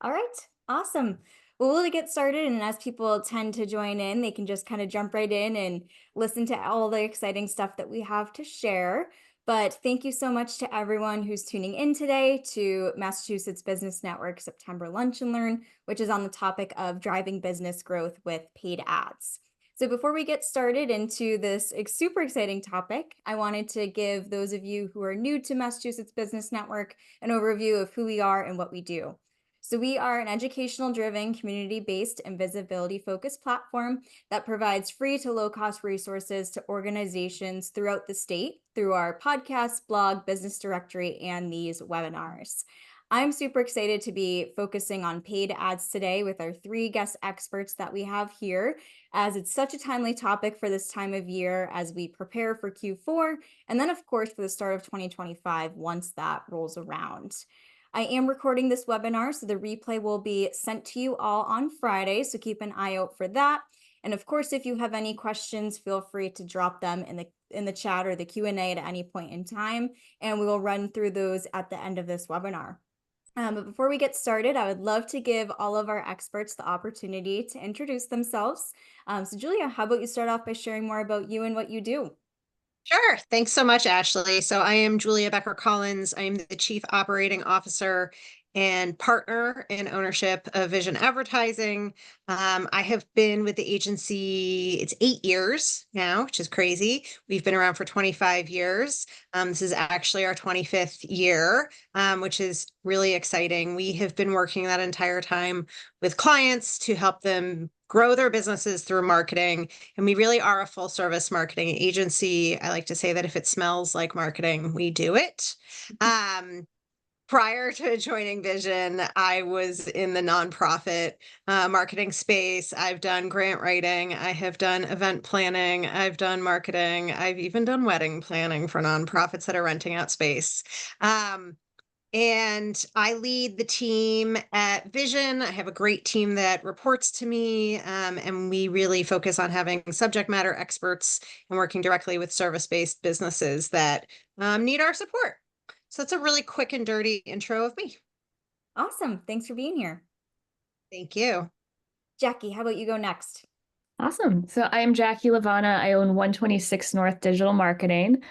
All right, awesome. Well, we'll get started, and as people tend to join in, they can just kind of jump right in and listen to all the exciting stuff that we have to share. But thank you so much to everyone who's tuning in today to Massachusetts Business Network September Lunch and Learn, which is on the topic of driving business growth with paid ads. So before we get started into this super exciting topic, I wanted to give those of you who are new to Massachusetts Business Network an overview of who we are and what we do. So we are an educational driven, community-based and visibility-focused platform that provides free to low-cost resources to organizations throughout the state through our podcast, blog, business directory, and these webinars. I'm super excited to be focusing on paid ads today with our 3 guest experts that we have here, as it's such a timely topic for this time of year as we prepare for Q4, and then of course for the start of 2025 once that rolls around. I am recording this webinar, so the replay will be sent to you all on Friday, so keep an eye out for that. And of course, if you have any questions, feel free to drop them in the chat or the Q&A at any point in time, and we will run through those at the end of this webinar. But before we get started, I would love to give all of our experts the opportunity to introduce themselves. So Julia, how about you start off by sharing more about you and what you do? Sure. Thanks so much, Ashley. So I am Julia Becker Collins. I am the Chief Operating Officer and partner in ownership of Vision Advertising. I have been with the agency, it's 8 years now, which is crazy. We've been around for 25 years. This is actually our 25th year, which is really exciting. We have been working that entire time with clients to help them grow their businesses through marketing. And we really are a full service marketing agency. I like to say that if it smells like marketing, we do it. Prior to joining Vision, I was in the nonprofit marketing space. I've done grant writing. I have done event planning. I've done marketing. I've even done wedding planning for nonprofits that are renting out space. And I lead the team at Vision. I have a great team that reports to me, and we really focus on having subject matter experts and working directly with service-based businesses that need our support. So that's a really quick and dirty intro of me. Awesome. Thanks for being here. Thank you. Jackie, how about you go next? Awesome. So I am Jackie LaVana. I own 126 North Digital Marketing.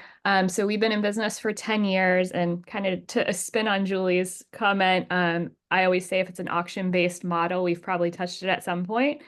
So we've been in business for 10 years, and kind of to a spin on Julie's comment, I always say if it's an auction-based model, we've probably touched it at some point.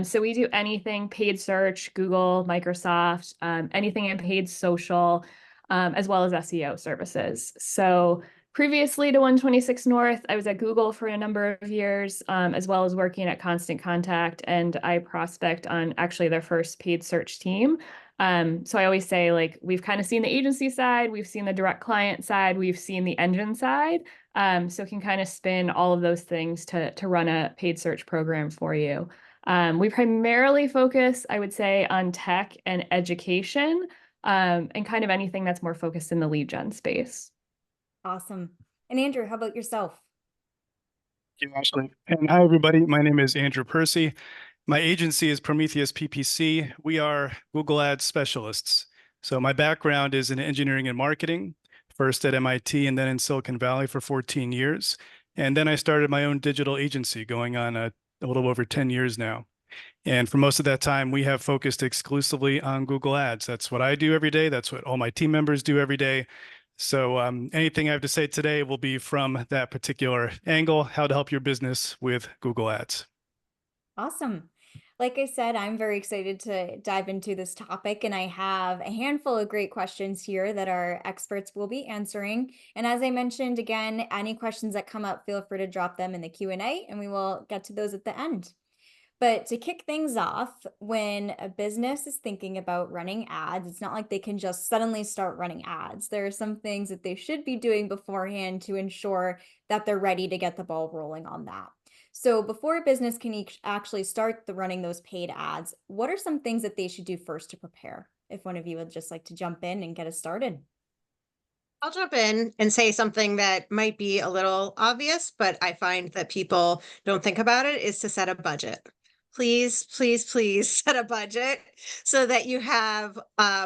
So we do anything paid search, Google, Microsoft, anything in paid social, as well as SEO services. So previously to 126 North, I was at Google for a number of years, as well as working at Constant Contact and iProspect on actually their first paid search team. So I always say, like, we've kind of seen the agency side, we've seen the direct client side, we've seen the engine side. So can kind of spin all of those things to run a paid search program for you. We primarily focus, I would say, on tech and education, and kind of anything that's more focused in the lead gen space. Awesome. And Andrew, how about yourself? Thank you, Ashley. And hi, everybody. My name is Andrew Percey. My agency is Prometheus PPC. We are Google Ads specialists. So my background is in engineering and marketing, first at MIT and then in Silicon Valley for 14 years. And then I started my own digital agency going on a little over 10 years now. And for most of that time, we have focused exclusively on Google Ads. That's what I do every day. That's what all my team members do every day. So anything I have to say today will be from that particular angle, how to help your business with Google Ads. Awesome. Like I said, I'm very excited to dive into this topic, and I have a handful of great questions here that our experts will be answering. And as I mentioned, again, any questions that come up, feel free to drop them in the Q&A, and we will get to those at the end. But to kick things off, when a business is thinking about running ads, it's not like they can just suddenly start running ads. There are some things that they should be doing beforehand to ensure that they're ready to get the ball rolling on that. So before a business can actually start running those paid ads, what are some things that they should do first to prepare? If one of you would just like to jump in and get us started. I'll jump in and say something that might be a little obvious, but I find that people don't think about it, is to set a budget. please, please, please set a budget so that you have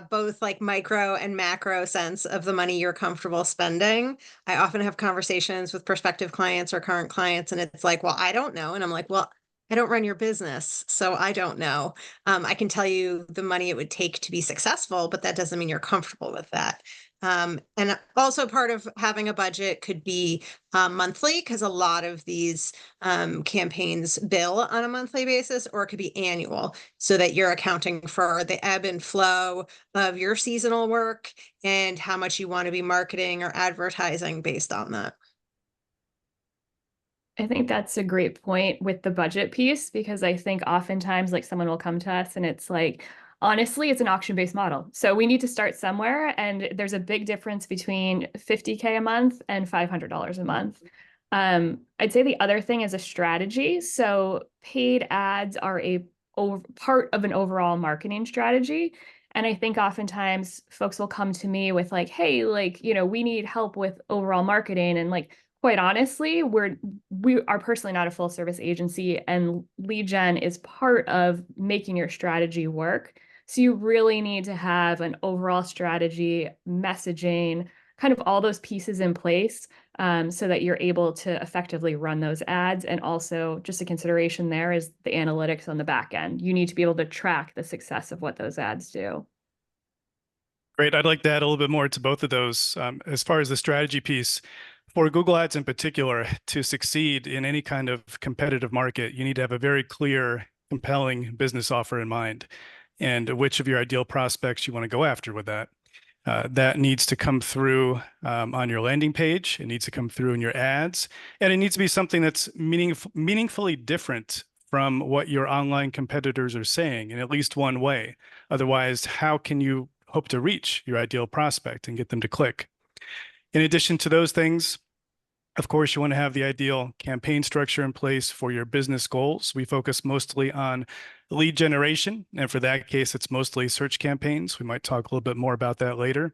both like micro and macro sense of the money you're comfortable spending. I often have conversations with prospective clients or current clients, and it's like, well, I don't know. And I'm like, well, I don't run your business, so I don't know. I can tell you the money it would take to be successful, but that doesn't mean you're comfortable with that. And also part of having a budget could be monthly, because a lot of these campaigns bill on a monthly basis, or it could be annual, so that you're accounting for the ebb and flow of your seasonal work and how much you want to be marketing or advertising based on that. I think that's a great point with the budget piece, because I think oftentimes like someone will come to us and it's like, honestly, it's an auction-based model. So we need to start somewhere. And there's a big difference between 50K a month and $500 a month. I'd say the other thing is a strategy. So paid ads are a part of an overall marketing strategy. And I think oftentimes folks will come to me with like, hey, like, you know, we need help with overall marketing. And like, quite honestly, we are personally not a full service agency, and lead gen is part of making your strategy work. So you really need to have an overall strategy, messaging, kind of all those pieces in place, so that you're able to effectively run those ads. And also just a consideration there is the analytics on the back end. You need to be able to track the success of what those ads do. Great. I'd like to add a little bit more to both of those. As far as the strategy piece, for Google Ads in particular, to succeed in any kind of competitive market, you need to have a very clear, compelling business offer in mind, and which of your ideal prospects you want to go after with that. That needs to come through on your landing page. It needs to come through in your ads, and it needs to be something that's meaningfully different from what your online competitors are saying in at least one way. Otherwise, how can you hope to reach your ideal prospect and get them to click? In addition to those things, of course, you want to have the ideal campaign structure in place for your business goals. We focus mostly on lead generation, and for that case, it's mostly search campaigns. We might talk a little bit more about that later.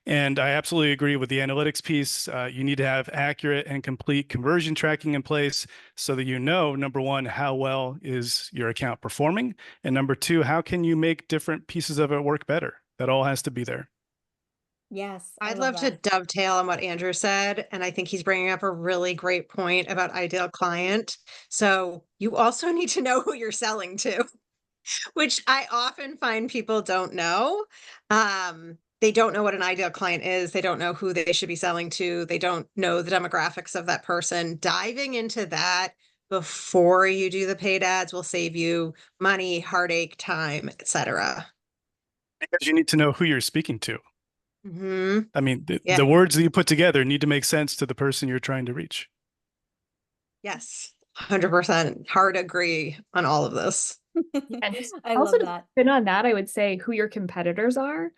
And I absolutely agree with the analytics piece. You need to have accurate and complete conversion tracking in place so that you know, number one, how well is your account performing? And number two, how can you make different pieces of it work better? That all has to be there. Yes, I'd love to dovetail on what Andrew said, and I think he's bringing up a really great point about ideal client. So you also need to know who you're selling to, which I often find people don't know. They don't know what an ideal client is. They don't know who they should be selling to. They don't know the demographics of that person. Diving into that before you do the paid ads will save you money, heartache, time, etc. Because you need to know who you're speaking to. Mm-hmm. I mean, Yeah. the words that you put together need to make sense to the person you're trying to reach. Yes, 100%. Hard agree on all of this. And I also love to that. spin on that, I would say who your competitors are.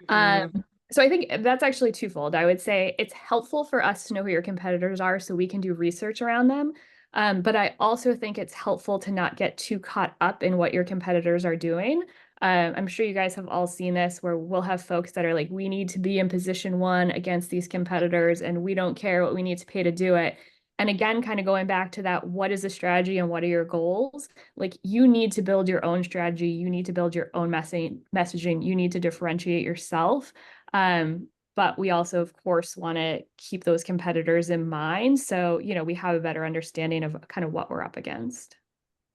Mhm. So I think that's actually twofold. I would say it's helpful for us to know who your competitors are so we can do research around them. But I also think it's helpful to not get too caught up in what your competitors are doing. I'm sure you guys have all seen this, where we'll have folks that are like, we need to be in position one against these competitors, and we don't care what we need to pay to do it. And again, kind of going back to that, what is the strategy and what are your goals? Like, you need to build your own strategy. You need to build your own messaging. You need to differentiate yourself. But we also, of course, want to keep those competitors in mind. So, you know, we have a better understanding of kind of what we're up against.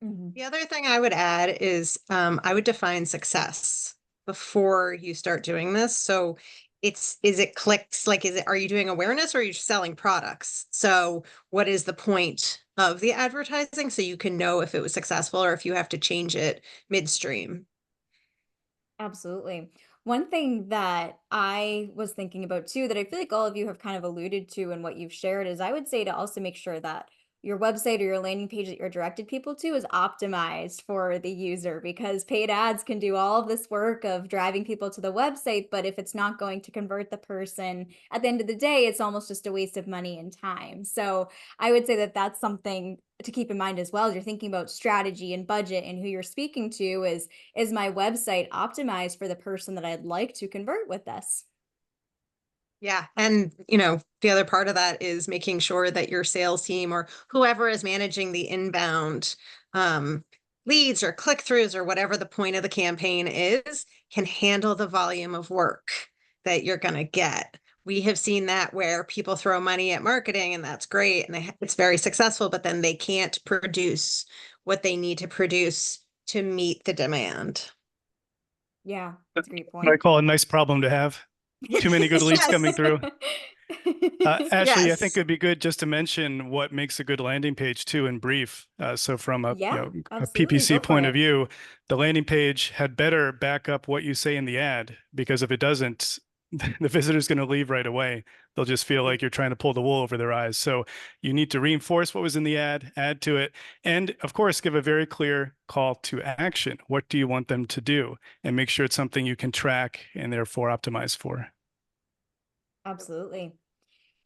Mhm. The other thing I would add is I would define success before you start doing this. So is it clicks? Like, are you doing awareness, or are you selling products? So what is the point of the advertising, so you can know if it was successful or if you have to change it midstream? Absolutely. One thing that I was thinking about too, that I feel like all of you have kind of alluded to in what you've shared, is I would say to also make sure that your website or your landing page that you're directed people to is optimized for the user, because paid ads can do all of this work of driving people to the website, but if it's not going to convert the person at the end of the day, it's almost just a waste of money and time. So I would say that that's something to keep in mind as well as you're thinking about strategy and budget and who you're speaking to, is my website optimized for the person that I'd like to convert with this? Yeah. And, the other part of that is making sure that your sales team or whoever is managing the inbound leads or click-throughs or whatever the point of the campaign is, can handle the volume of work that you're going to get. We have seen that where people throw money at marketing and that's great and it's very successful, but then they can't produce what they need to produce to meet the demand. Yeah, that's a great What I point. call a nice problem to have. Too many good leads Yes. coming through. Ashley, I think Yes. it'd be good just to mention what makes a good landing page too in brief. So from a, Yeah, a absolutely. PPC Go for point of it. view, the landing page had better back up what you say in the ad, because if it doesn't, the visitor's going to leave right away. They'll just feel like you're trying to pull the wool over their eyes. So you need to reinforce what was in the ad, add to it, and of course, give a very clear call to action. What do you want them to do? And make sure it's something you can track and therefore optimize for. Absolutely.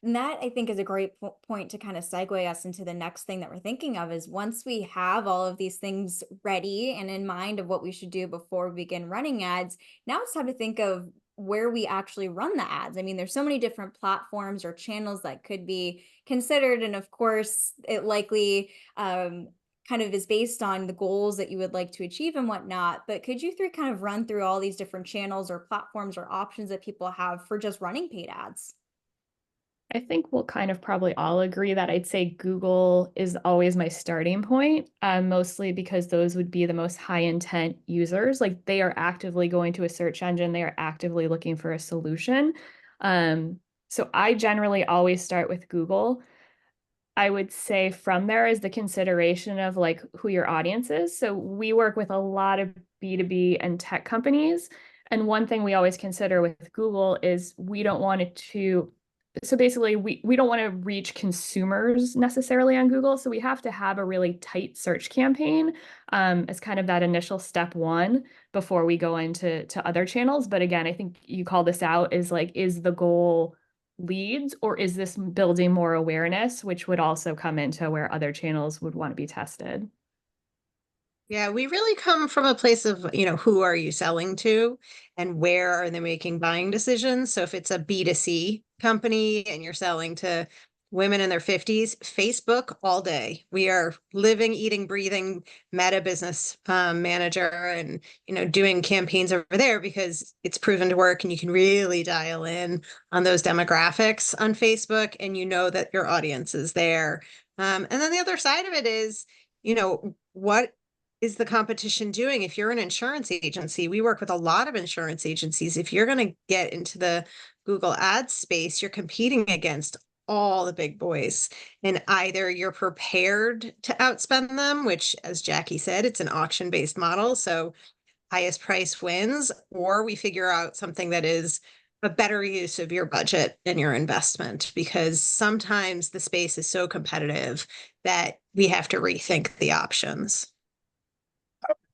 And that I think is a great point to kind of segue us into the next thing that we're thinking of is once we have all of these things ready and in mind of what we should do before we begin running ads, now it's time to think of where we actually run the ads. I mean, there's so many different platforms or channels that could be considered. And of course, it likely kind of is based on the goals that you would like to achieve and whatnot. But could you three kind of run through all these different channels or platforms or options that people have for just running paid ads? I think we'll kind of probably all agree that I'd say Google is always my starting point, mostly because those would be the most high intent users. Like they are actively going to a search engine, they are actively looking for a solution. So I generally always start with Google. I would say from there is the consideration of like who your audience is. So we work with a lot of B2B and tech companies. And one thing we always consider with Google is we don't want it to, so basically we don't want to reach consumers necessarily on Google. So we have to have a really tight search campaign as kind of that initial step one before we go into other channels. But again, I think you call this out is like, is the goal leads or is this building more awareness, which would also come into where other channels would want to be tested? Yeah, we really come from a place of, who are you selling to and where are they making buying decisions? So if it's a B2C company and you're selling to women in their 50s, Facebook all day. We are living, eating, breathing Meta business manager and, doing campaigns over there because it's proven to work and you can really dial in on those demographics on Facebook and you know that your audience is there. And then the other side of it is, what is the competition doing? If you're an insurance agency, we work with a lot of insurance agencies. If you're going to get into the Google Ads space, you're competing against all the big boys. And either you're prepared to outspend them, which, as Jackie said, it's an auction-based model. So highest price wins, or we figure out something that is a better use of your budget and your investment, because sometimes the space is so competitive that we have to rethink the options.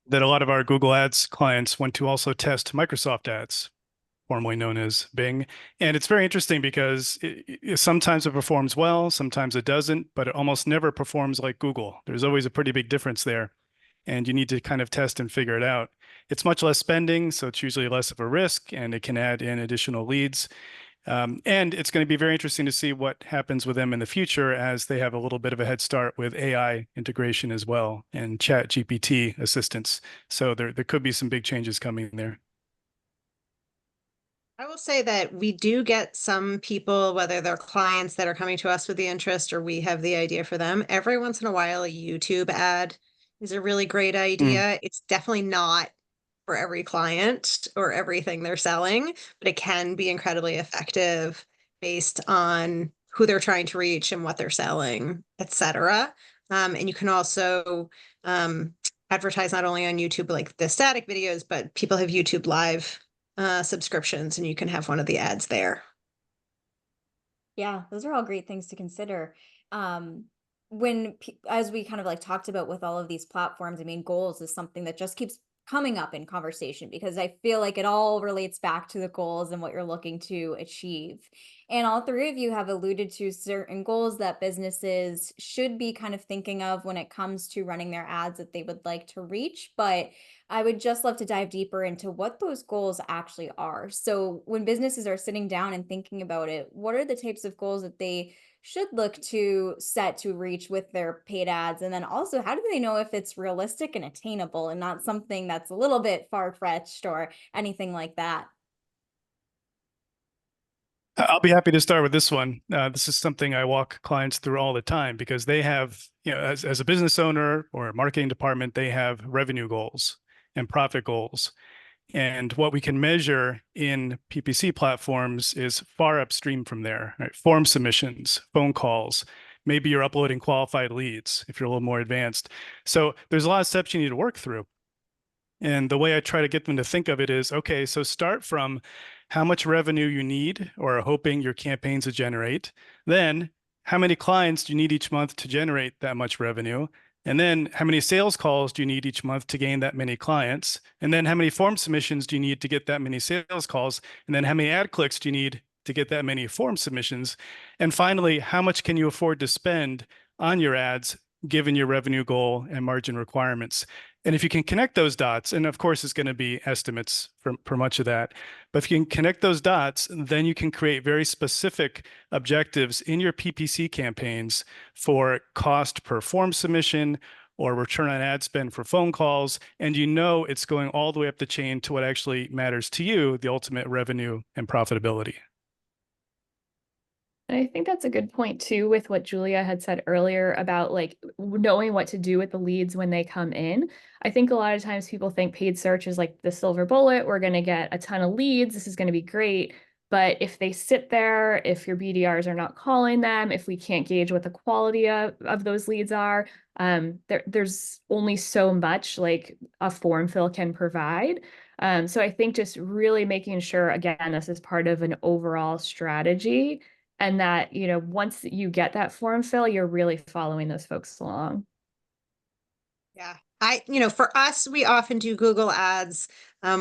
That a lot of our Google Ads clients went to also test Microsoft Ads, formerly known as Bing. And it's very interesting because sometimes it performs well, sometimes it doesn't, but it almost never performs like Google. There's always a pretty big difference there. And you need to kind of test and figure it out. It's much less spending, so it's usually less of a risk, and it can add in additional leads. And it's going to be very interesting to see what happens with them in the future as they have a little bit of a head start with AI integration as well and chat GPT assistance. So there could be some big changes coming there. I will say that we do get some people, whether they're clients that are coming to us with the interest or we have the idea for them, every once in a while, a YouTube ad is a really great idea. It's definitely not for every client or everything they're selling, but it can be incredibly effective based on who they're trying to reach and what they're selling, etc. And you can also advertise not only on YouTube, like the static videos, but people have YouTube Live subscriptions and you can have one of the ads there. Yeah, those are all great things to consider. When, as we kind of like talked about with all of these platforms, I mean, goals is something that just keeps coming up in conversation because I feel like it all relates back to the goals and what you're looking to achieve. And all three of you have alluded to certain goals that businesses should be kind of thinking of when it comes to running their ads that they would like to reach. But I would just love to dive deeper into what those goals actually are. So when businesses are sitting down and thinking about it, what are the types of goals that they should look to set to reach with their paid ads? And then also, how do they know if it's realistic and attainable and not something that's a little bit far-fetched or anything like that? I'll be happy to start with this one. This is something I walk clients through all the time because they have, as a business owner or a marketing department, they have revenue goals and profit goals. And what we can measure in PPC platforms is far upstream from there, right? Form submissions, phone calls. Maybe you're uploading qualified leads if you're a little more advanced. So there's a lot of steps you need to work through. And the way I try to get them to think of it is, okay, so start from how much revenue you need or are hoping your campaigns to generate. Then how many clients do you need each month to generate that much revenue? And then how many sales calls do you need each month to gain that many clients? And then how many form submissions do you need to get that many sales calls? And then how many ad clicks do you need to get that many form submissions? And finally, how much can you afford to spend on your ads given your revenue goal and margin requirements? And if you can connect those dots, and of course, it's going to be estimates for much of that, but if you can connect those dots, then you can create very specific objectives in your PPC campaigns for cost per form submission or return on ad spend for phone calls. And you know it's going all the way up the chain to what actually matters to you, the ultimate revenue and profitability. And I think that's a good point too, with what Julia had said earlier about like knowing what to do with the leads when they come in. I think a lot of times people think paid search is like the silver bullet. We're going to get a ton of leads. This is going to be great. But if they sit there, if your BDRs are not calling them, if we can't gauge what the quality of those leads are, there's only so much like a form fill can provide. So I think just really making sure, again, this is part of an overall strategy. And that, once you get that form fill, you're really following those folks along. Yeah. For us, we often do Google ads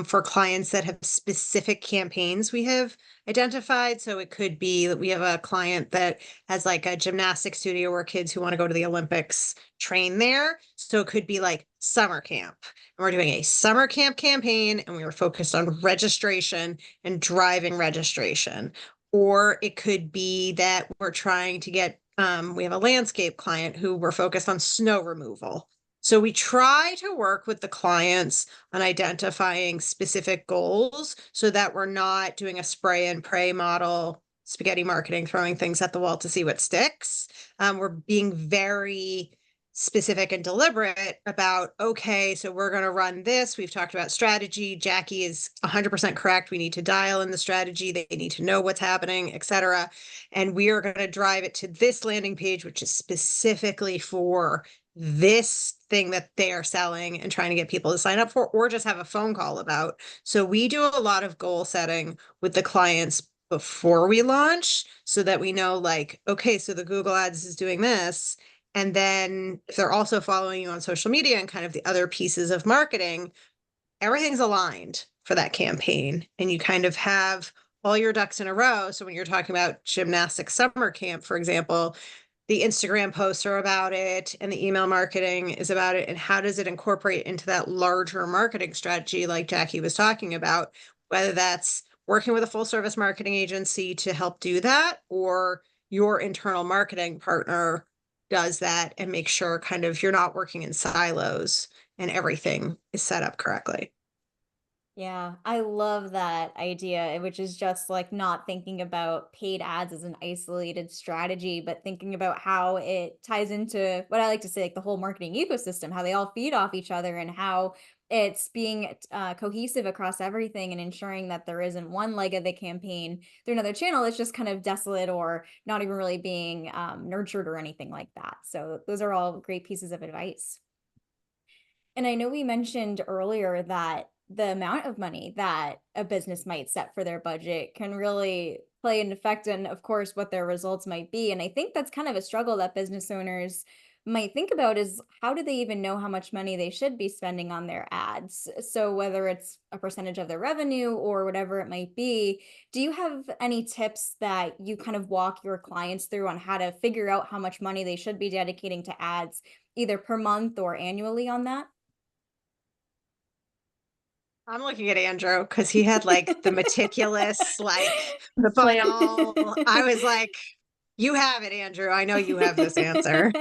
for clients that have specific campaigns we have identified. So it could be that we have a client that has like a gymnastics studio where kids who want to go to the Olympics train there. So it could be like summer camp. And we're doing a summer camp campaign and we were focused on registration and driving registration. Or it could be that we're trying to get, we have a landscape client who we're focused on snow removal. So we try to work with the clients on identifying specific goals so that we're not doing a spray and pray model, spaghetti marketing, throwing things at the wall to see what sticks. We're being very specific and deliberate about, okay, so we're going to run this. We've talked about strategy. Jackie is 100% correct. We need to dial in the strategy. They need to know what's happening, et cetera. And we are going to drive it to this landing page, which is specifically for this thing that they are selling and trying to get people to sign up for, or just have a phone call about. So we do a lot of goal setting with the clients before we launch so that we know like, okay, so the Google Ads is doing this. And then if they're also following you on social media and kind of the other pieces of marketing, everything's aligned for that campaign. And you kind of have all your ducks in a row. So when you're talking about gymnastics summer camp, for example, the Instagram posts are about it and the email marketing is about it. And how does it incorporate into that larger marketing strategy like Jackie was talking about, whether that's working with a full service marketing agency to help do that, or your internal marketing partner does that and make sure kind of you're not working in silos and everything is set up correctly. Yeah, I love that idea, which is just like not thinking about paid ads as an isolated strategy, but thinking about how it ties into what I like to say, like the whole marketing ecosystem, how they all feed off each other and how it's being cohesive across everything and ensuring that there isn't one leg of the campaign through another channel. It's just kind of desolate or not even really being nurtured or anything like that. So those are all great pieces of advice. And I know we mentioned earlier that the amount of money that a business might set for their budget can really play an effect on, of course, what their results might be. And I think that's kind of a struggle that business owners might think about is how do they even know how much money they should be spending on their ads? So whether it's a percentage of their revenue or whatever it might be, do you have any tips that you kind of walk your clients through on how to figure out how much money they should be dedicating to ads, either per month or annually on that? I'm looking at Andrew because he had like the meticulous, like The plan. funnel. I was like, You have it, Andrew. I know you have this answer.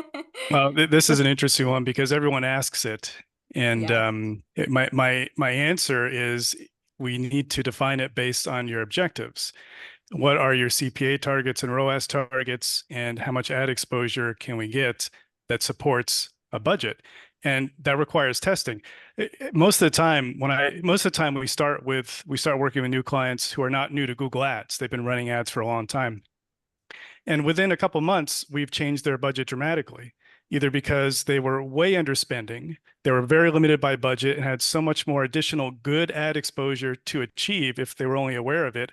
Well, this is an interesting one because everyone asks it, and Yeah. my answer is we need to define it based on your objectives. What are your CPA targets and ROAS targets, and how much ad exposure can we get that supports a budget? And that requires testing. Most of the time, we start working with new clients who are not new to Google Ads. They've been running ads for a long time. And within a couple months, we've changed their budget dramatically, either because they were way underspending, they were very limited by budget and had so much more additional good ad exposure to achieve if they were only aware of it,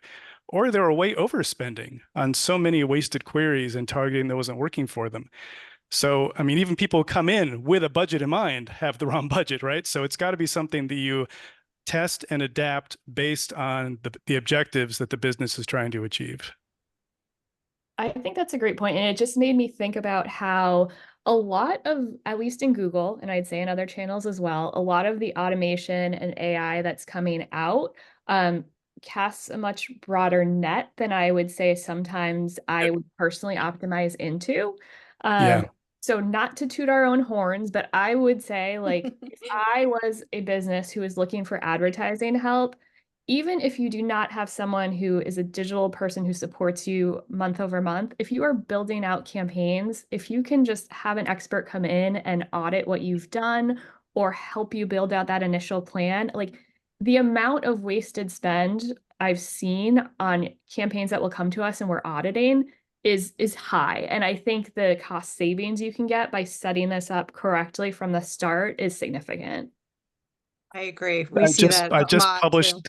or they were way overspending on so many wasted queries and targeting that wasn't working for them. So, I mean, even people who come in with a budget in mind have the wrong budget, right? So it's got to be something that you test and adapt based on the objectives that the business is trying to achieve. I think that's a great point. And it just made me think about how a lot of, at least in Google, and I'd say in other channels as well, a lot of the automation and AI that's coming out casts a much broader net than I would say sometimes I would personally optimize into. Yeah. So not to toot our own horns, but I would say, like, if I was a business who is looking for advertising help, even if you do not have someone who is a digital person who supports you month over month, if you are building out campaigns, if you can just have an expert come in and audit what you've done or help you build out that initial plan, like the amount of wasted spend I've seen on campaigns that will come to us and we're auditing is high. And I think the cost savings you can get by setting this up correctly from the start is significant. I agree. We see that a lot too.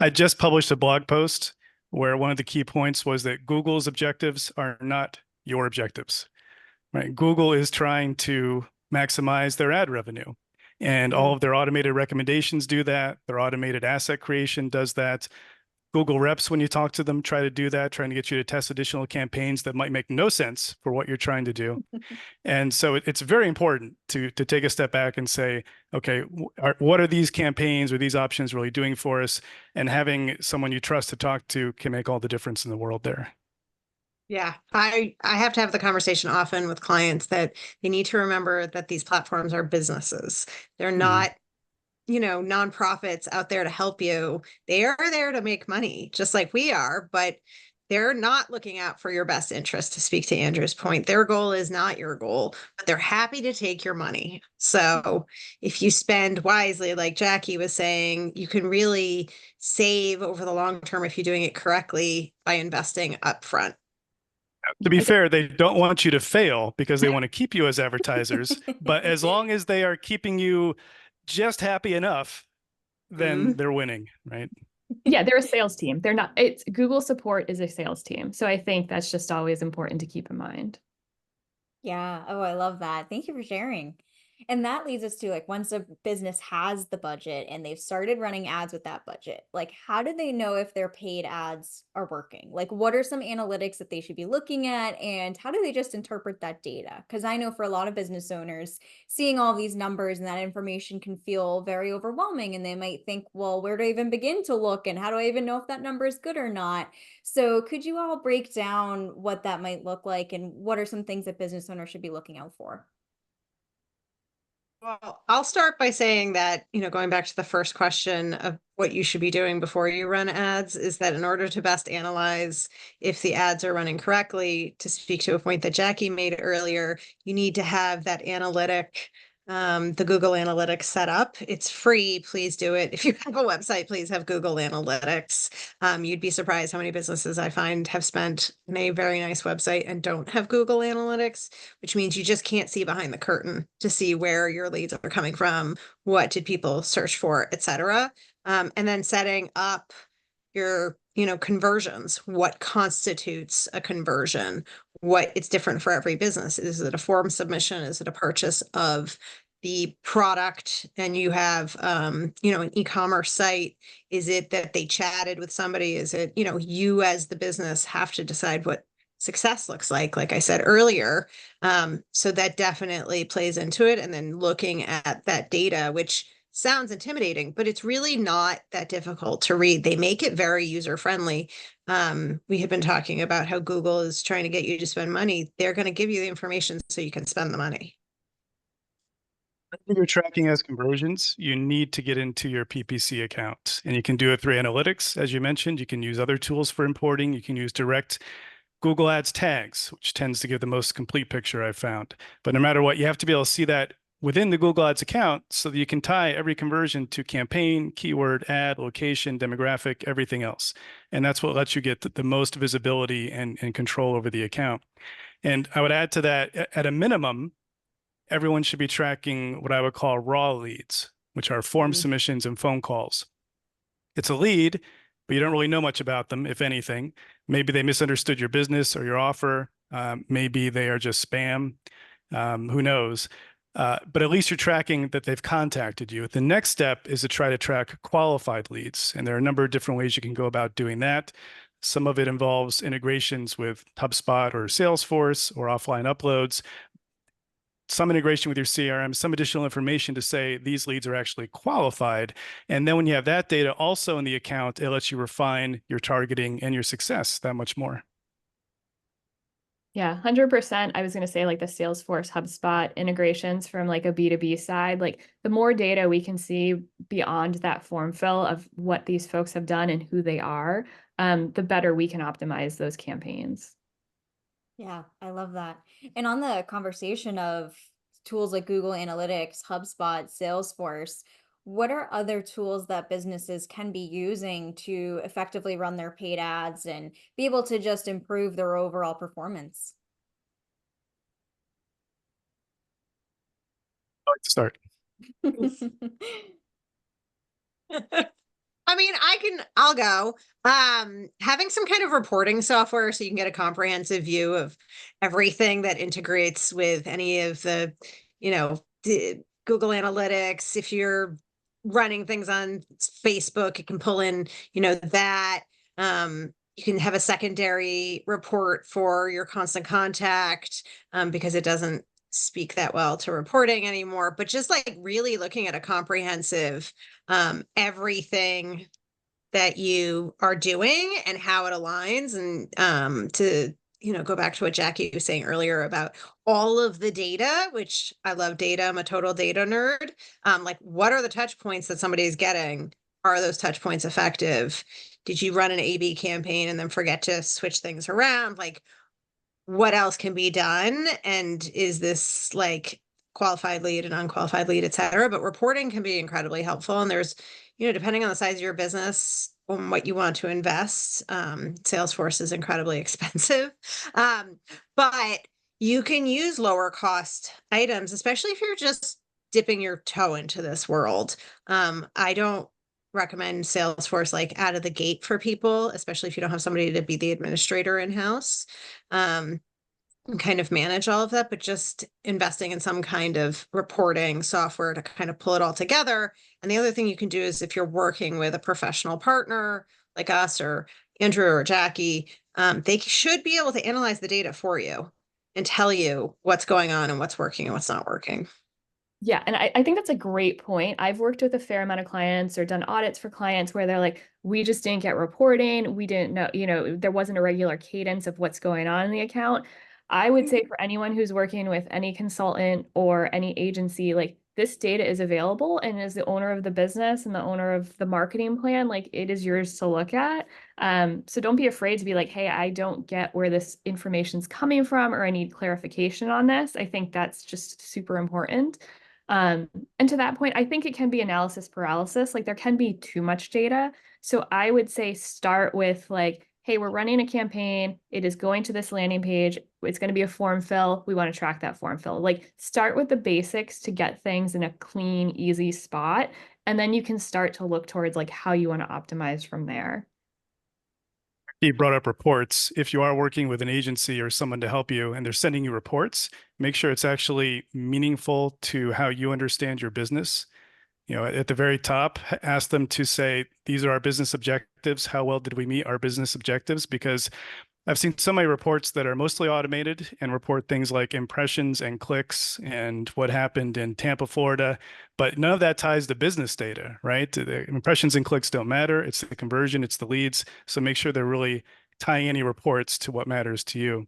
I just published a blog post where one of the key points was that Google's objectives are not your objectives, right? Google is trying to maximize their ad revenue, and all of their automated recommendations do that. Their automated asset creation does that. Google reps, when you talk to them, try to do that, trying to get you to test additional campaigns that might make no sense for what you're trying to do. And so it's very important to take a step back and say, okay, what are these campaigns or these options really doing for us? And having someone you trust to talk to can make all the difference in the world there. Yeah, I have to have the conversation often with clients that they need to remember that these platforms are businesses. They're not, nonprofits out there to help you. They are there to make money, just like we are, but they're not looking out for your best interest, to speak to Andrew's point. Their goal is not your goal, but they're happy to take your money. So if you spend wisely, like Jackie was saying, you can really save over the long term if you're doing it correctly by investing upfront. To be fair, they don't want you to fail because they want to keep you as advertisers. But as long as they are keeping you just happy enough, then they're winning, right? Yeah, they're a sales team. They're not, it's Google support is a sales team. So I think that's just always important to keep in mind. Yeah. Oh, I love that. Thank you for sharing. And that leads us to, like, once a business has the budget and they've started running ads with that budget, like, how do they know if their paid ads are working? Like, what are some analytics that they should be looking at, and how do they just interpret that data? Because I know for a lot of business owners, seeing all these numbers and that information can feel very overwhelming, and they might think, well, where do I even begin to look? And how do I even know if that number is good or not? So could you all break down what that might look like, and what are some things that business owners should be looking out for? Well, I'll start by saying that, going back to the first question of what you should be doing before you run ads, is that in order to best analyze if the ads are running correctly, to speak to a point that Jackie made earlier, you need to have that analytic, the Google Analytics set up. It's free. Please do it. If you have a website, please have Google Analytics. You'd be surprised how many businesses I find have spent on a very nice website and don't have Google Analytics, which means you just can't see behind the curtain to see where your leads are coming from, what did people search for, etc. And then setting up your, conversions, what constitutes a conversion, what it's different for every business. Is it a form submission? Is it a purchase of the product? And you have, an e-commerce site. Is it that they chatted with somebody? Is it, you as the business have to decide what success looks like I said earlier. So that definitely plays into it. And then looking at that data, which sounds intimidating, but it's really not that difficult to read. They make it very user friendly. We have been talking about how Google is trying to get you to spend money. They're going to give you the information so you can spend the money. If you're tracking as conversions, you need to get into your PPC account, and you can do it through analytics. As you mentioned, you can use other tools for importing. You can use direct Google Ads tags, which tends to give the most complete picture I've found. But no matter what, you have to be able to see that within the Google Ads account so that you can tie every conversion to campaign, keyword, ad, location, demographic, everything else. And that's what lets you get the most visibility and control over the account. And I would add to that, at a minimum, everyone should be tracking what I would call raw leads, which are form submissions and phone calls. It's a lead, but you don't really know much about them, if anything. Maybe they misunderstood your business or your offer. Maybe they are just spam. Who knows? But at least you're tracking that they've contacted you. The next step is to try to track qualified leads. And there are a number of different ways you can go about doing that. Some of it involves integrations with HubSpot or Salesforce or offline uploads, some integration with your CRM, some additional information to say these leads are actually qualified. And then when you have that data also in the account, it lets you refine your targeting and your success that much more. Yeah, 100%. I was going to say like the Salesforce HubSpot integrations from like a B2B side, like the more data we can see beyond that form fill of what these folks have done and who they are, the better we can optimize those campaigns. Yeah, I love that. And on the conversation of tools like Google Analytics, HubSpot, Salesforce, what are other tools that businesses can be using to effectively run their paid ads and be able to just improve their overall performance? I'd like to start. I mean, I'll go. Having some kind of reporting software so you can get a comprehensive view of everything that integrates with any of the, the Google Analytics. If you're running things on Facebook, it can pull in, that. You can have a secondary report for your constant contact, because it doesn't speak that well to reporting anymore, but just like really looking at a comprehensive everything that you are doing and how it aligns, and to go back to what Jackie was saying earlier about all of the data, which I love data. I'm a total data nerd. Like, what are the touch points that somebody is getting? Are those touch points effective? Did you run an A/B campaign and then forget to switch things around? Like, what else can be done? And is this like qualified lead and unqualified lead, et cetera? But reporting can be incredibly helpful. And there's, depending on the size of your business, on what you want to invest, Salesforce is incredibly expensive. But you can use lower cost items, especially if you're just dipping your toe into this world. I don't recommend Salesforce like out of the gate for people, especially if you don't have somebody to be the administrator in-house, and kind of manage all of that, but just investing in some kind of reporting software to kind of pull it all together. And the other thing you can do is if you're working with a professional partner like us or Andrew or Jackie, they should be able to analyze the data for you and tell you what's going on and what's working and what's not working. Yeah, and I think that's a great point. I've worked with a fair amount of clients or done audits for clients where they're like, we just didn't get reporting. We didn't know, there wasn't a regular cadence of what's going on in the account. I would say for anyone who's working with any consultant or any agency, like this data is available, and as the owner of the business and the owner of the marketing plan, like it is yours to look at. So don't be afraid to be like, hey, I don't get where this information's coming from, or I need clarification on this. I think that's just super important. And to that point, I think it can be analysis paralysis. Like there can be too much data. So I would say start with like, hey, we're running a campaign. It is going to this landing page. It's going to be a form fill. We want to track that form fill. Like start with the basics to get things in a clean, easy spot. And then you can start to look towards like how you want to optimize from there. You brought up reports. If you are working with an agency or someone to help you and they're sending you reports, make sure it's actually meaningful to how you understand your business. At the very top, ask them to say, these are our business objectives. How well did we meet our business objectives? Because I've seen so many reports that are mostly automated and report things like impressions and clicks and what happened in Tampa, Florida, but none of that ties to business data, right? The impressions and clicks don't matter. It's the conversion, it's the leads. So make sure they're really tying any reports to what matters to you.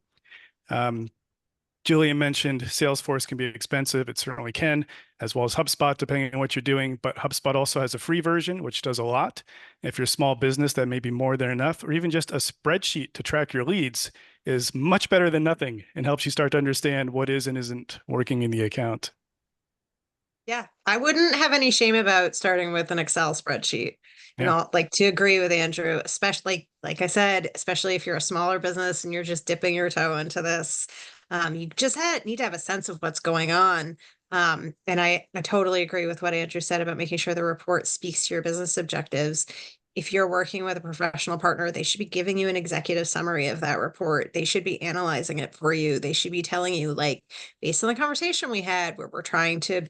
Julian mentioned Salesforce can be expensive. It certainly can, as well as HubSpot, depending on what you're doing. But HubSpot also has a free version, which does a lot. If you're a small business, that may be more than enough, or even just a spreadsheet to track your leads is much better than nothing and helps you start to understand what is and isn't working in the account. Yeah, I wouldn't have any shame about starting with an Excel spreadsheet. And Yeah. I'll like to agree with Andrew, especially like I said, especially if you're a smaller business and you're just dipping your toe into this. You just need to have a sense of what's going on. And I totally agree with what Andrew said about making sure the report speaks to your business objectives. If you're working with a professional partner, they should be giving you an executive summary of that report. They should be analyzing it for you. They should be telling you, like, based on the conversation we had, where we're trying to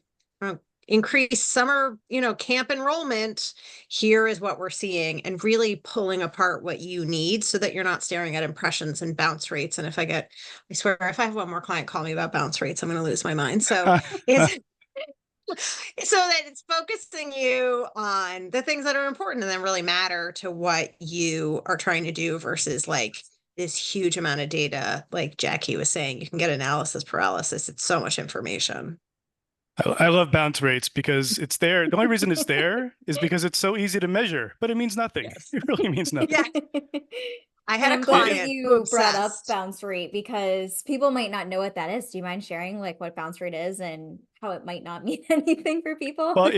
increase summer, camp enrollment, here is what we're seeing, and really pulling apart what you need so that you're not staring at impressions and bounce rates. And I swear, if I have one more client call me about bounce rates, I'm going to lose my mind. So it's so that it's focusing you on the things that are important and then really matter to what you are trying to do versus like this huge amount of data. Like Jackie was saying, you can get analysis paralysis. It's so much information. I love bounce rates because it's there. The only reason it's there is because it's so easy to measure, but it means nothing. Yes. It really means nothing. Yeah. I had And a I'm glad that client who you brought up obsessed. bounce rate because people might not know what that is. Do you mind sharing like what bounce rate is and how it might not mean anything for people? Well,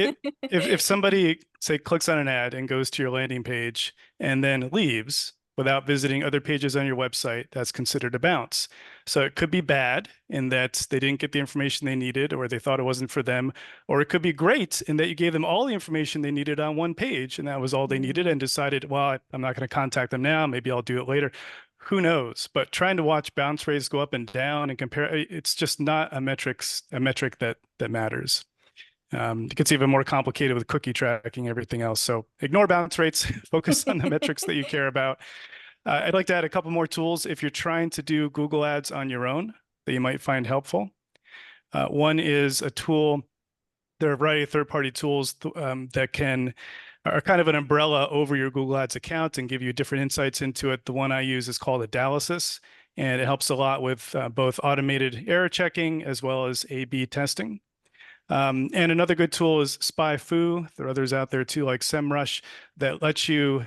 if somebody, say, clicks on an ad and goes to your landing page and then leaves without visiting other pages on your website, that's considered a bounce. So it could be bad in that they didn't get the information they needed or they thought it wasn't for them, or it could be great in that you gave them all the information they needed on one page and that was all they needed and decided, well, I'm not going to contact them now. Maybe I'll do it later. Who knows? But trying to watch bounce rates go up and down and compare, it's just not a metric that matters. It gets even more complicated with cookie tracking, everything else. So ignore bounce rates, focus on the metrics that you care about. I'd like to add a couple more tools if you're trying to do Google Ads on your own that you might find helpful. One is a tool. There are a variety of third-party tools that are kind of an umbrella over your Google Ads account and give you different insights into it. The one I use is called Analysis, and it helps a lot with both automated error checking as well as A/B testing. And another good tool is SpyFu. There are others out there too, like SEMrush, that lets you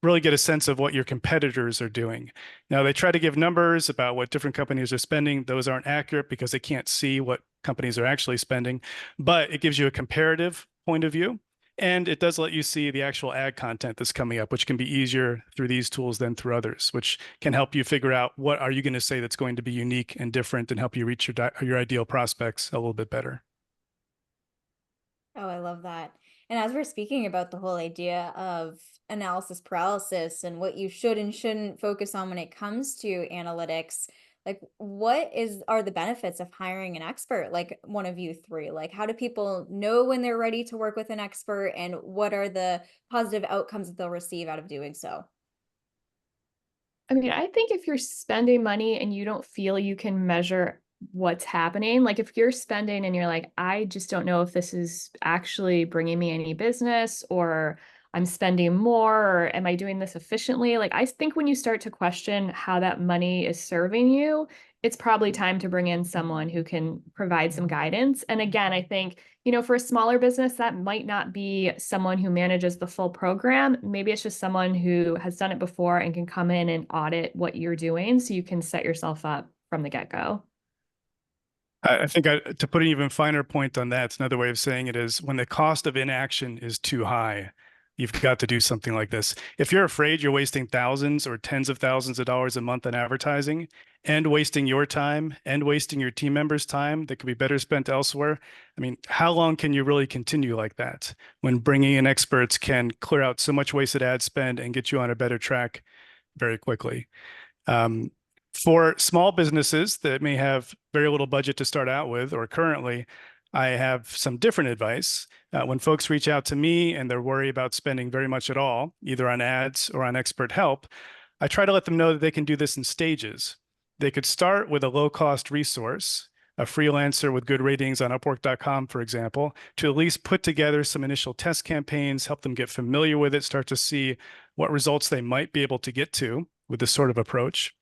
really get a sense of what your competitors are doing. Now, they try to give numbers about what different companies are spending. Those aren't accurate because they can't see what companies are actually spending, but it gives you a comparative point of view. And it does let you see the actual ad content that's coming up, which can be easier through these tools than through others, which can help you figure out what are you going to say that's going to be unique and different and help you reach your ideal prospects a little bit better. Oh, I love that. And as we're speaking about the whole idea of analysis paralysis and what you should and shouldn't focus on when it comes to analytics, like are the benefits of hiring an expert like one of you three? Like, how do people know when they're ready to work with an expert, and what are the positive outcomes that they'll receive out of doing so? I mean, I think if you're spending money and you don't feel you can measure what's happening, like if you're spending and you're like, I just don't know if this is actually bringing me any business, or I'm spending more, or am I doing this efficiently? Like, I think when you start to question how that money is serving you, it's probably time to bring in someone who can provide some guidance. And again, I think, for a smaller business, that might not be someone who manages the full program. Maybe it's just someone who has done it before and can come in and audit what you're doing so you can set yourself up from the get-go. I think to put an even finer point on that, it's another way of saying it is when the cost of inaction is too high, you've got to do something like this. If you're afraid you're wasting thousands or tens of thousands of dollars a month on advertising and wasting your time and wasting your team members' time that could be better spent elsewhere, I mean, how long can you really continue like that when bringing in experts can clear out so much wasted ad spend and get you on a better track very quickly? For small businesses that may have very little budget to start out with, or currently, I have some different advice. When folks reach out to me and they're worried about spending very much at all, either on ads or on expert help, I try to let them know that they can do this in stages. They could start with a low-cost resource, a freelancer with good ratings on Upwork.com, for example, to at least put together some initial test campaigns, help them get familiar with it, start to see what results they might be able to get to with this sort of approach.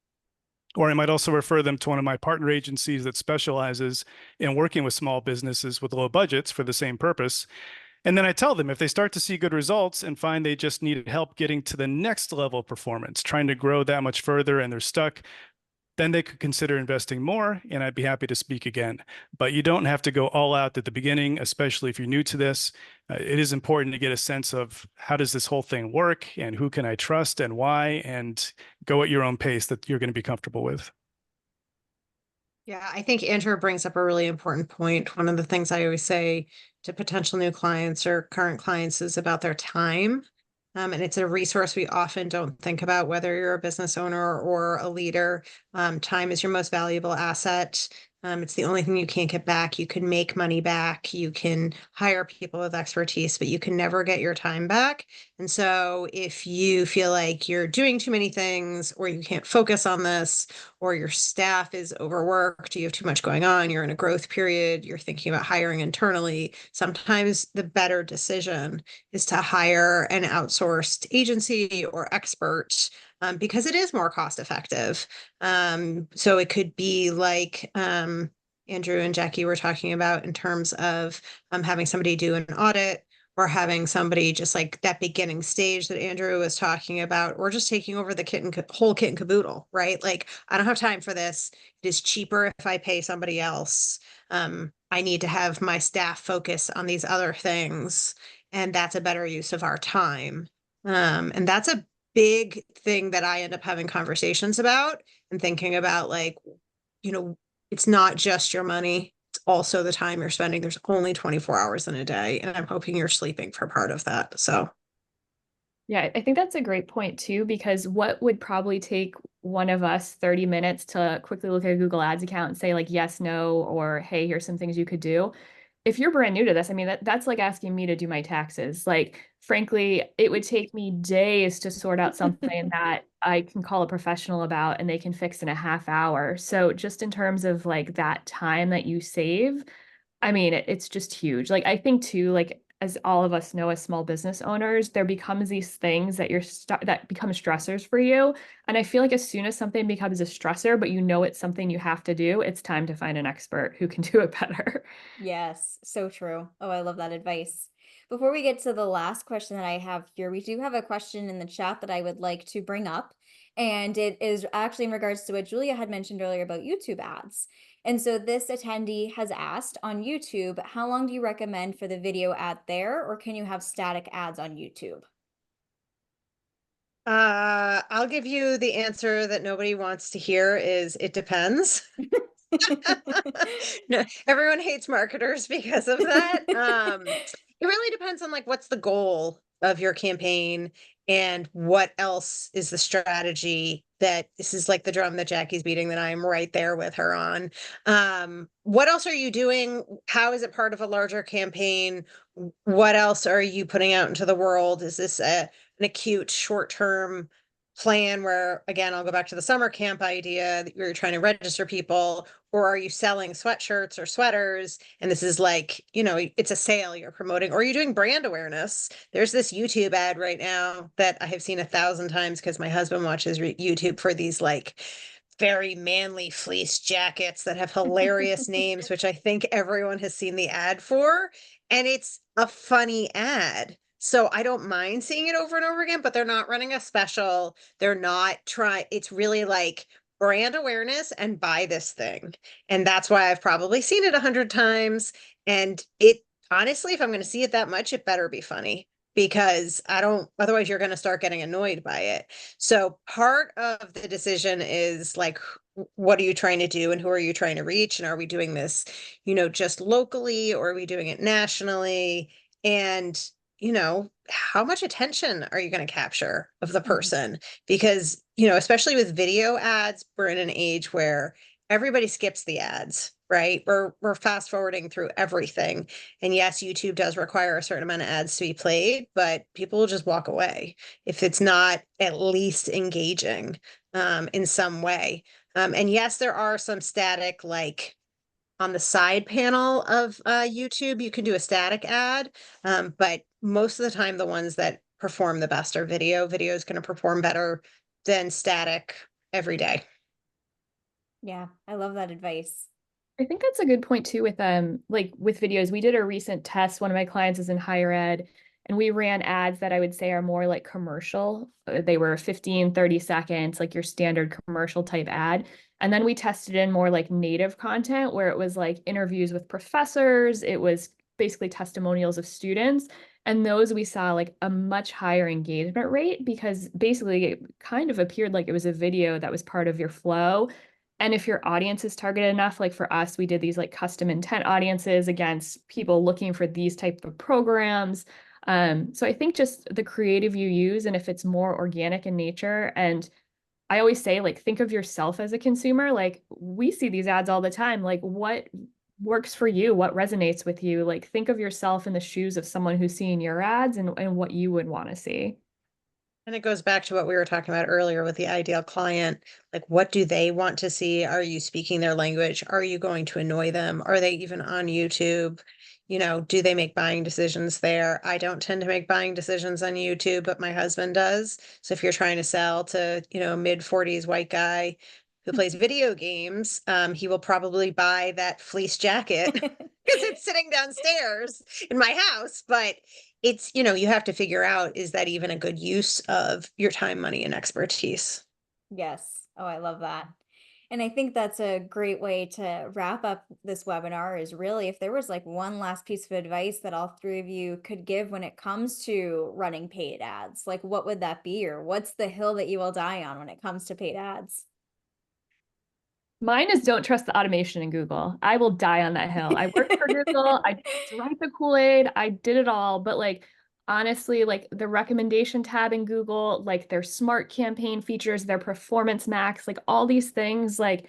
Or I might also refer them to one of my partner agencies that specializes in working with small businesses with low budgets for the same purpose. And then I tell them if they start to see good results and find they just needed help getting to the next level of performance, trying to grow that much further and they're stuck, then they could consider investing more, and I'd be happy to speak again. But you don't have to go all out at the beginning, especially if you're new to this. It is important to get a sense of how does this whole thing work and who can I trust and why, and go at your own pace that you're going to be comfortable with. Yeah, I think Andrew brings up a really important point. One of the things I always say to potential new clients or current clients is about their time. And it's a resource we often don't think about, whether you're a business owner or a leader. Time is your most valuable asset. It's the only thing you can't get back. You can make money back. You can hire people with expertise, but you can never get your time back. And so if you feel like you're doing too many things, or you can't focus on this, or your staff is overworked, you have too much going on, you're in a growth period, you're thinking about hiring internally, sometimes the better decision is to hire an outsourced agency or expert, because it is more cost effective. So it could be like Andrew and Jackie were talking about in terms of having somebody do an audit, or having somebody just like that beginning stage that Andrew was talking about, or just taking over the whole kit and caboodle, right? Like, I don't have time for this. It is cheaper if I pay somebody else. I need to have my staff focus on these other things, and that's a better use of our time. And that's a big thing that I end up having conversations about and thinking about, like, it's not just your money, it's also the time you're spending. There's only 24 hours in a day, and I'm hoping you're sleeping for part of that. So Yeah, I think that's a great point too, because what would probably take one of us 30 minutes to quickly look at a Google Ads account and say like, yes, no, or hey, here's some things you could do. If you're brand new to this, I mean, that's like asking me to do my taxes. Like, frankly, it would take me days to sort out something that I can call a professional about and they can fix in a half hour. So just in terms of like that time that you save, I mean, it's just huge. Like, I think too, like, as all of us know, as small business owners, there becomes these things that that become stressors for you. And I feel like as soon as something becomes a stressor, but you know it's something you have to do, it's time to find an expert who can do it better. Yes, so true. Oh, I love that advice. Before we get to the last question that I have here, we do have a question in the chat that I would like to bring up. And it is actually in regards to what Julia had mentioned earlier about YouTube ads. And so this attendee has asked on YouTube, how long do you recommend for the video ad there, or can you have static ads on YouTube? I'll give you the answer that nobody wants to hear is it depends. No, everyone hates marketers because of that. It really depends on like what's the goal of your campaign and what else is the strategy. That this is like the drum that Jackie's beating that I'm right there with her on. What else are you doing? How is it part of a larger campaign? What else are you putting out into the world? Is this an acute short-term plan where, again, I'll go back to the summer camp idea that you're trying to register people, or are you selling sweatshirts or sweaters and this is like, it's a sale you're promoting, or are you doing brand awareness? There's this YouTube ad right now that I have seen 1,000 times because my husband watches YouTube for these like very manly fleece jackets that have hilarious names, which I think everyone has seen the ad for, and it's a funny ad. So I don't mind seeing it over and over again, but they're not running a special. They're not trying. It's really like brand awareness and buy this thing. And that's why I've probably seen it 100 times. And it honestly, if I'm going to see it that much, it better be funny, because otherwise you're going to start getting annoyed by it. So part of the decision is like, what are you trying to do and who are you trying to reach? And are we doing this, just locally, or are we doing it nationally? And how much attention are you going to capture of the person? Because, especially with video ads, we're in an age where everybody skips the ads, right? We're fast forwarding through everything. And yes, YouTube does require a certain amount of ads to be played, but people will just walk away if it's not at least engaging in some way. And yes, there are some static, like on the side panel of YouTube, you can do a static ad, but most of the time, the ones that perform the best are video. Video is going to perform better than static every day. Yeah, I love that advice. I think that's a good point too with like with videos. We did a recent test. One of my clients is in higher ed, and we ran ads that I would say are more like commercial. They were 15, 30 seconds, like your standard commercial type ad. And then we tested in more like native content where it was like interviews with professors, it was basically testimonials of students. And those we saw like a much higher engagement rate because basically it kind of appeared like it was a video that was part of your flow. And if your audience is targeted enough, like for us, we did these like custom intent audiences against people looking for these type of programs. So I think just the creative you use and if it's more organic in nature. And I always say, like, think of yourself as a consumer. Like we see these ads all the time. Like what works for you? What resonates with you? Like think of yourself in the shoes of someone who's seeing your ads and what you would want to see. And it goes back to what we were talking about earlier with the ideal client. Like, what do they want to see? Are you speaking their language? Are you going to annoy them? Are they even on YouTube? You know, do they make buying decisions there? I don't tend to make buying decisions on YouTube, but my husband does. So if you're trying to sell to, you know, mid-40s white guy who plays video games, he will probably buy that fleece jacket because it's sitting downstairs in my house. But it's, you know, you have to figure out, is that even a good use of your time, money, and expertise? Yes. Oh, I love that. And I think that's a great way to wrap up this webinar is really if there was like one last piece of advice that all three of you could give when it comes to running paid ads, like what would that be? Or what's the hill that you will die on when it comes to paid ads? Mine is don't trust the automation in Google. I will die on that hill. I worked for Google. I drank the Kool-Aid. I did it all. But like, honestly, like the recommendation tab in Google, like their smart campaign features, their performance max, like all these things, like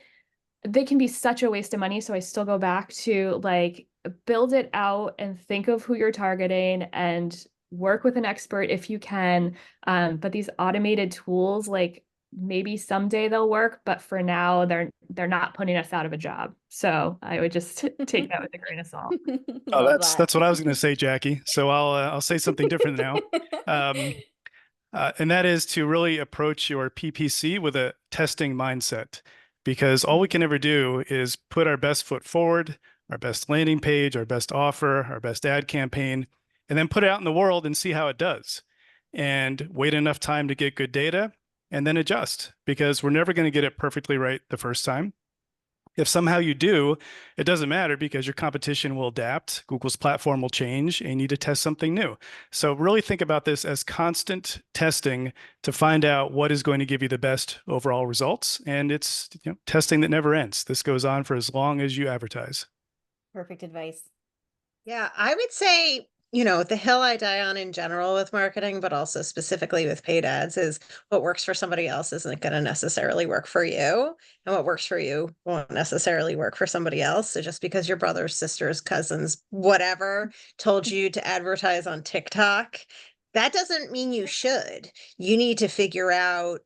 they can be such a waste of money. So I still go back to like build it out and think of who you're targeting and work with an expert if you can. But these automated tools, like maybe someday they'll work, but for now they're not putting us out of a job. So I would just take that with a grain of salt. Oh, Love that's what I was going to say, Jackie. So I'll say something different now. Um, and that is to really approach your PPC with a testing mindset, because all we can ever do is put our best foot forward, our best landing page, our best offer, our best ad campaign, and then put it out in the world and see how it does. And wait enough time to get good data and then adjust, because we're never going to get it perfectly right the first time. If somehow you do, it doesn't matter because your competition will adapt, Google's platform will change, and you need to test something new. So really think about this as constant testing to find out what is going to give you the best overall results. And it's, you know, testing that never ends. This goes on for as long as you advertise. Perfect advice. Yeah, I would say, you know, the hill I die on in general with marketing, but also specifically with paid ads, is what works for somebody else isn't going to necessarily work for you. And what works for you won't necessarily work for somebody else. So just because your brothers, sisters, cousins, whatever told you to advertise on TikTok, that doesn't mean you should. You need to figure out,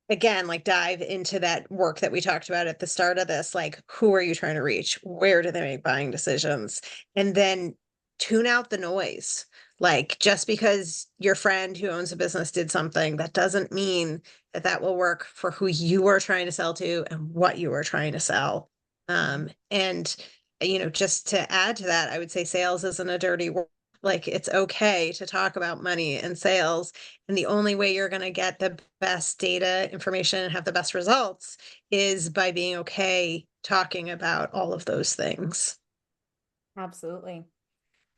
again, like dive into that work that we talked about at the start of this, like who are you trying to reach? Where do they make buying decisions? And then tune out the noise. Like just because your friend who owns a business did something, that doesn't mean that that will work for who you are trying to sell to and what you are trying to sell. And you know, just to add to that, I would say sales isn't a dirty word. Like it's okay to talk about money and sales. And the only way you're going to get the best data information and have the best results is by being okay talking about all of those things. Absolutely.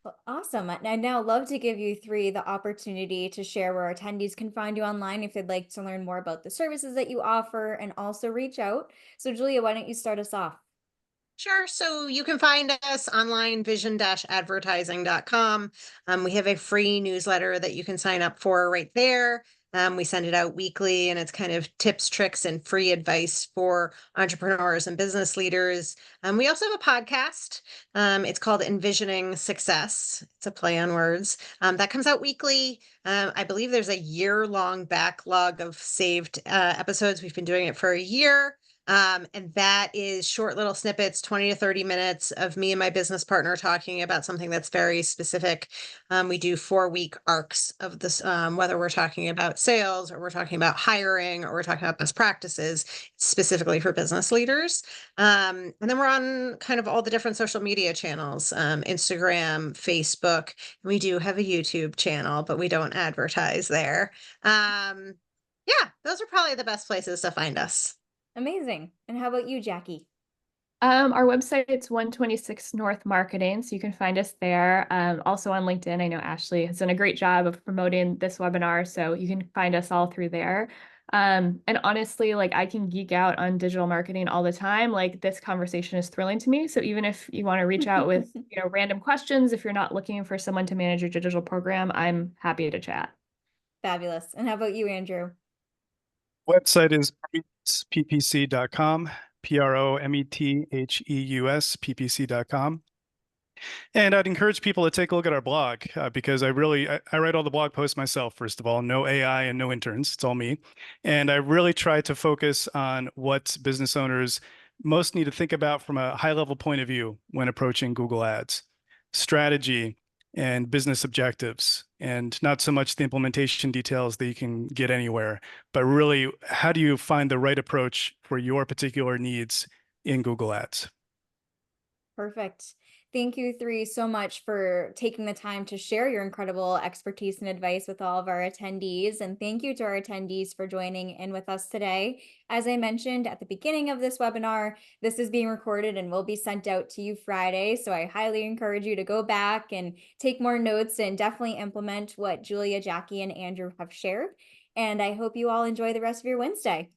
Well, awesome. I'd now love to give you three the opportunity to share where attendees can find you online if they'd like to learn more about the services that you offer and also reach out. So Julia, why don't you start us off? Sure. So you can find us online, vision-advertising.com. We have a free newsletter that you can sign up for right there. We send it out weekly, and it's kind of tips, tricks, and free advice for entrepreneurs and business leaders. We also have a podcast. It's called Envisioning Success. It's a play on words. That comes out weekly. I believe there's a year-long backlog of saved episodes. We've been doing it for a year. And that is short little snippets, 20 to 30 minutes of me and my business partner talking about something that's very specific. We do 4-week arcs of this, whether we're talking about sales or we're talking about hiring or we're talking about best practices, specifically for business leaders. And then we're on kind of all the different social media channels, Instagram, Facebook. We do have a YouTube channel, but we don't advertise there. Yeah, those are probably the best places to find us. Amazing. And how about you, Jackie? Our website's 126 North Marketing, so you can find us there. Also on LinkedIn, I know Ashley has done a great job of promoting this webinar, so you can find us all through there. And honestly, like I can geek out on digital marketing all the time. Like this conversation is thrilling to me. So even if you want to reach out with, random questions, if you're not looking for someone to manage your digital program, I'm happy to chat. Fabulous. And how about you, Andrew? Website is PPC.com, Prometheus PPC.com. And I'd encourage people to take a look at our blog because I write all the blog posts myself, first of all, no AI and no interns. It's all me. And I really try to focus on what business owners most need to think about from a high level point of view when approaching Google Ads, strategy and business objectives, and not so much the implementation details that you can get anywhere, but really, how do you find the right approach for your particular needs in Google Ads? Perfect. Thank you three so much for taking the time to share your incredible expertise and advice with all of our attendees. And thank you to our attendees for joining in with us today. As I mentioned at the beginning of this webinar, this is being recorded and will be sent out to you Friday. So I highly encourage you to go back and take more notes and definitely implement what Julia, Jackie, and Andrew have shared. And I hope you all enjoy the rest of your Wednesday.